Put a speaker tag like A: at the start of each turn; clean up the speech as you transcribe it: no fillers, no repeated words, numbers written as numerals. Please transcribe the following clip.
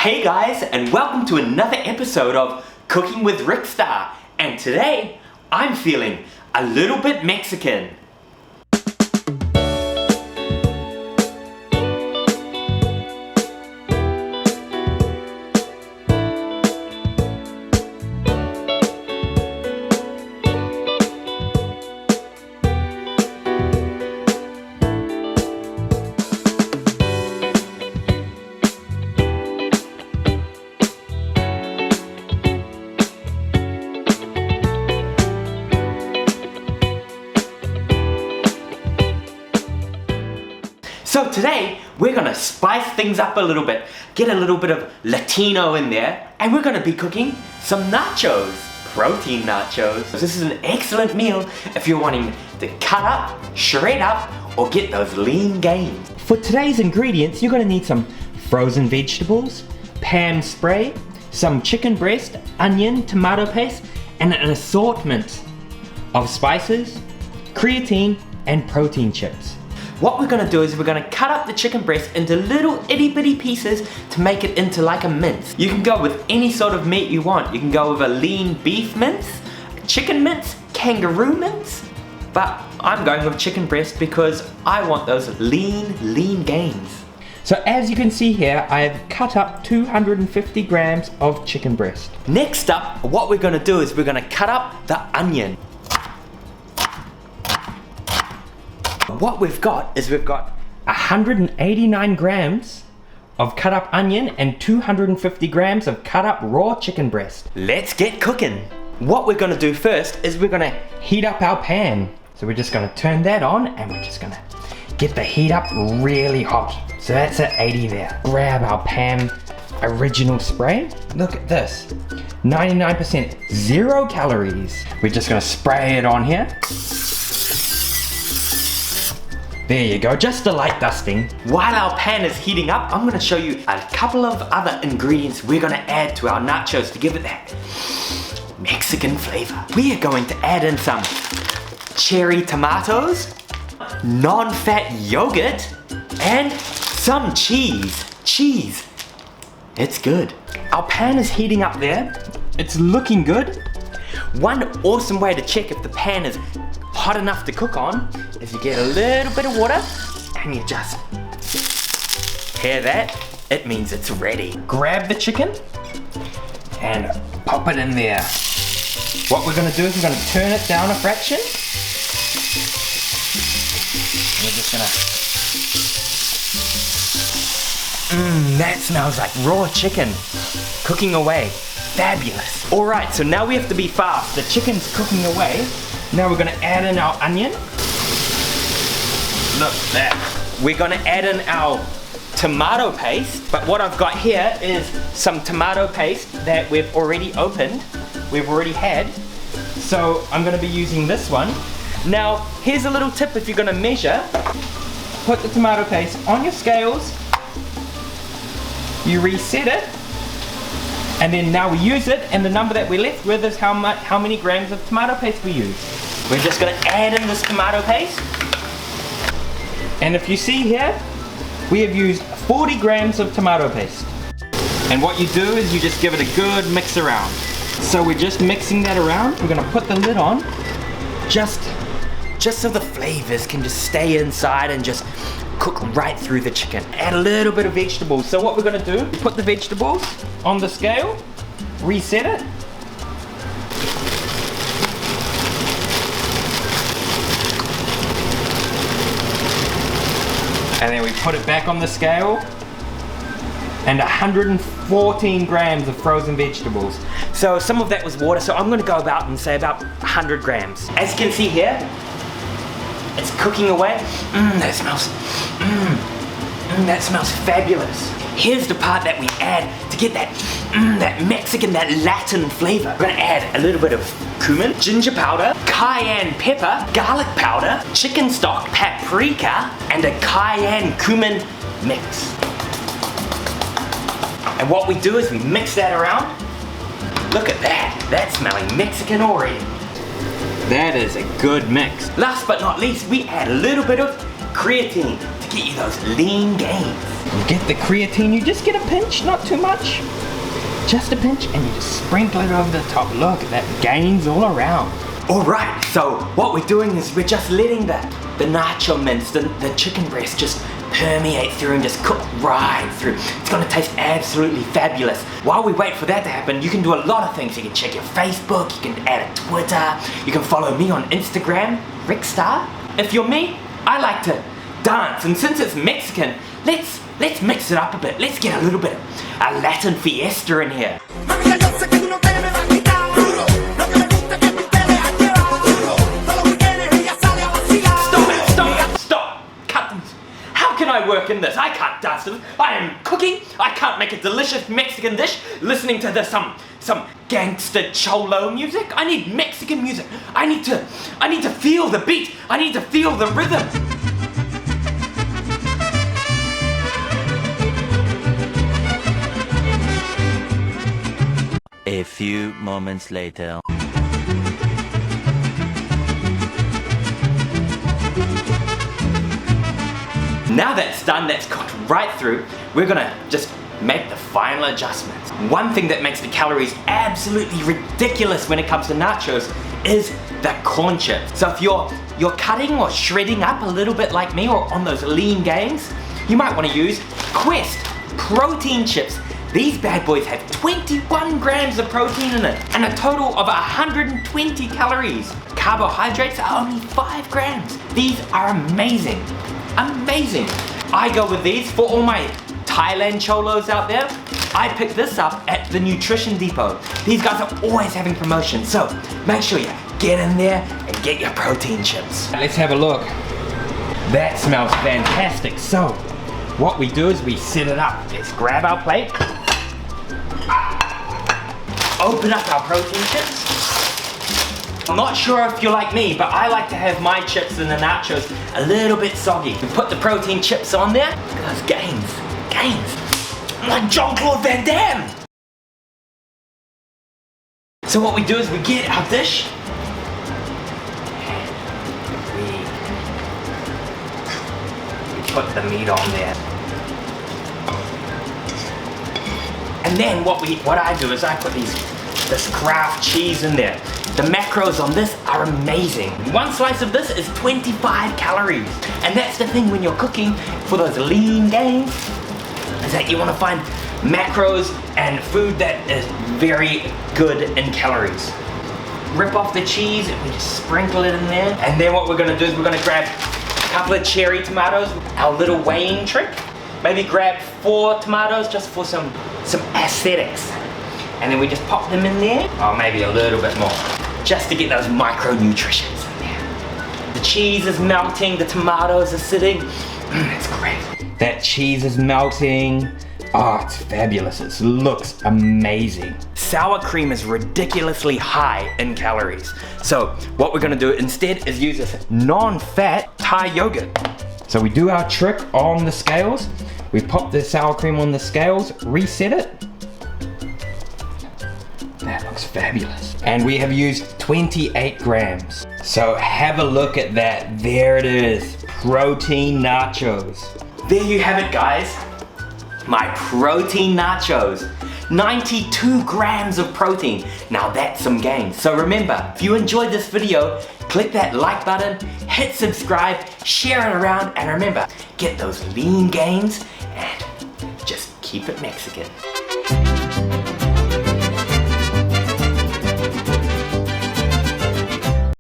A: Hey guys, and welcome to another episode of Cooking with Rickstar. And today, I'm feeling a little bit Mexican. So today, we're gonna spice things up a little bit, get a little bit of Latino in there, and we're gonna be cooking some nachos, protein nachos. This is an excellent meal if you're wanting to cut up, shred up, or get those lean gains. For today's ingredients, you're gonna need some frozen vegetables, pan spray, some chicken breast, onion, tomato paste, and an assortment of spices, creatine, and protein chips. What we're gonna do is we're gonna cut up the chicken breast into little itty bitty pieces to make it into like a mince. You can go with any sort of meat you want. You can go with a lean beef mince, chicken mince, kangaroo mince, but I'm going with chicken breast because I want those lean gains. So as you can see here, I've cut up 250 grams of chicken breast. Next up, what we're gonna do is we're gonna cut up the onion. What we've got 189 grams of cut up onion and 250 grams of cut up raw chicken breast. Let's get cooking. What we're gonna do first is we're gonna heat up our pan. So we're just gonna turn that on and we're just gonna get the heat up really hot. So that's at 80 there. Grab our pan original spray. Look at this, 99%, 0 calories. We're just gonna spray it on here. There you go, just a light dusting. While our pan is heating up, I'm gonna show you a couple of other ingredients we're gonna add to our nachos to give it that Mexican flavor. We are going to add in some cherry tomatoes, non-fat yogurt, and some cheese. It's good. Our pan is heating up there. It's looking good. One awesome way to check if the pan is hot enough to cook on is you get a little bit of water and you just hear that, it means it's ready. Grab the chicken and pop it in there. What we're gonna do is we're gonna turn it down a fraction. We're just gonna, that smells like raw chicken cooking away. Fabulous. All right, so now we have to be fast. The chicken's cooking away. Now we're gonna add in our onion. Look at that. We're gonna add in our tomato paste, but what I've got here is some tomato paste that we've already opened, we've already had. So I'm gonna be using this one. Now, here's a little tip if you're gonna measure. Put the tomato paste on your scales, you reset it, and then now we use it, and the number that we're left with is how many grams of tomato paste we use. We're just gonna add in this tomato paste. And if you see here, we have used 40 grams of tomato paste. And what you do is you just give it a good mix around. So we're just mixing that around. We're gonna put the lid on, just so the flavors can just stay inside and just cook right through the chicken. Add a little bit of vegetables. So what we're gonna do, put the vegetables on the scale, reset it. And then we put it back on the scale, and 114 grams of frozen vegetables. So some of that was water, so I'm gonna go about and say about 100 grams. As you can see here, it's cooking away. That smells fabulous. Here's the part that we add to get that Mexican, that Latin flavor. We're gonna add a little bit of cumin, ginger powder, cayenne pepper, garlic powder, chicken stock, paprika, and a cayenne cumin mix. And what we do is we mix that around. Look at that, that's smelling Mexican already. That is a good mix. Last but not least, we add a little bit of creatine to get you those lean gains. You get the creatine, you just get a pinch, not too much. Just a pinch, and you just sprinkle it over the top. Look at that, Gainz all around. Alright, so what we're doing is we're just letting the nacho mince, the chicken breast just permeate through and just cook right through. It's gonna taste absolutely fabulous. While we wait for that to happen, you can do a lot of things. You can check your Facebook, you can add a Twitter, you can follow me on Instagram, Rickstar. If you're me, I like to dance, and since it's Mexican, let's mix it up a bit. Let's get a little bit of a Latin fiesta in here. Stop! Cut them. How can I work in this? I can't dance to this. I am cooking. I can't make a delicious Mexican dish listening to some gangster cholo music. I need Mexican music. I need to feel the beat. I need to feel the rhythm.
B: A few moments later.
A: Now that's done, that's cooked right through, we're gonna just make the final adjustments. One thing that makes the calories absolutely ridiculous when it comes to nachos is the corn chips. So if you're cutting or shredding up a little bit like me or on those lean gains, you might want to use Quest protein chips. These bad boys have 21 grams of protein in it and a total of 120 calories. Carbohydrates are only 5 grams. These are amazing. Amazing. I go with these for all my Thailand cholos out there. I picked this up at the Nutrition Depot. These guys are always having promotions, so make sure you get in there and get your protein chips. Let's have a look. That smells fantastic. So what we do is we set it up. Let's grab our plate. Open up our protein chips. I'm not sure if you're like me, but I like to have my chips and the nachos a little bit soggy. We put the protein chips on there. Look at those Gainz. Like Jean-Claude Van Damme. So what we do is we get our dish. We put the meat on there. And then what I do is I put this Kraft cheese in there. The macros on this are amazing. One slice of this is 25 calories. And that's the thing when you're cooking for those lean gains, is that you want to find macros and food that is very good in calories. Rip off the cheese and we just sprinkle it in there. And then what we're gonna do is we're gonna grab a couple of cherry tomatoes, our little weighing trick. Maybe grab 4 tomatoes just for some aesthetics. And then we just pop them in there, or maybe a little bit more, just to get those micronutrients in there. The cheese is melting, the tomatoes are sitting. It's great. That cheese is melting. Oh, it's fabulous. It looks amazing. Sour cream is ridiculously high in calories. So what we're gonna do instead is use this non-fat Thai yogurt. So we do our trick on the scales. We pop the sour cream on the scales, reset it. That looks fabulous. And we have used 28 grams. So have a look at that. There it is. Protein nachos. There you have it, guys. My protein nachos. 92 grams of protein. Now that's some gains. So remember, if you enjoyed this video, click that like button, hit subscribe, share it around, and remember, get those lean gains and just keep it Mexican.